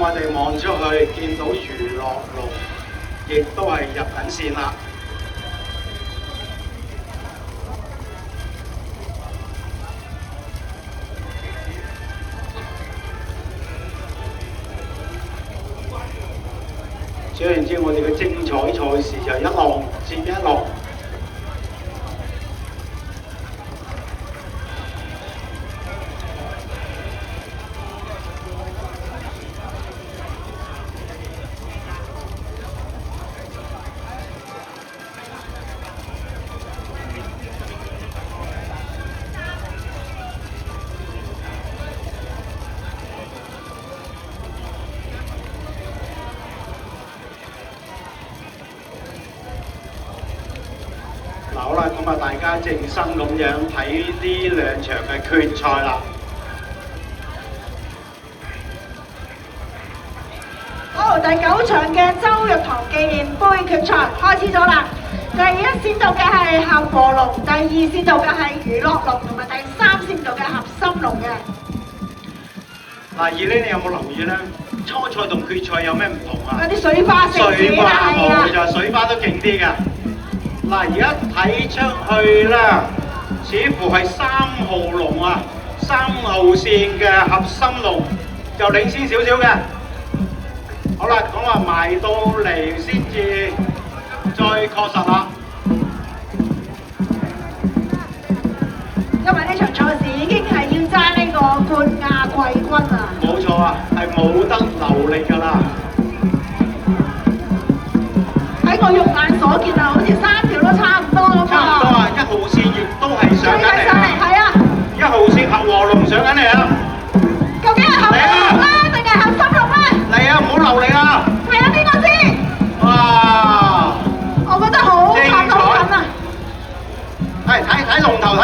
我哋望出去見到娛樂路，亦都係入緊線啦。總言之，我哋嘅精彩賽事就一浪接一浪。好啦，咁啊，大家靜心咁樣睇呢兩場嘅決賽啦。好，第9場嘅周玉堂紀念杯決賽開始咗啦。第1線道嘅係合和龍，第2線道嘅係娛樂龍，同埋第3線道嘅合心龍嘅。嗱，二呢，你有冇留意咧？初賽同決賽有咩唔同啊？有啲水花盛事啦，係啊，就係水花都勁啲嘅。嗱，而家睇出去啦，似乎係3號龍啊，3號線嘅合心龍就領先少少嘅。好啦，咁啊埋到嚟先至再確實啦。因為呢場賽事已經係要爭呢個冠亞季軍啊！冇錯啊，係冇得留力㗎啦。喺我肉眼所見啊，好似3條都差唔多咁啊！差唔多啊，1號線亦都係上緊嚟啊！係啊！1號線合和龍上緊嚟啊！究竟係合和龍啦，定係合心龍咧？嚟啊！唔好留力啊！係啊，邊個先？哇！我覺得好近好近啊！係睇龍頭睇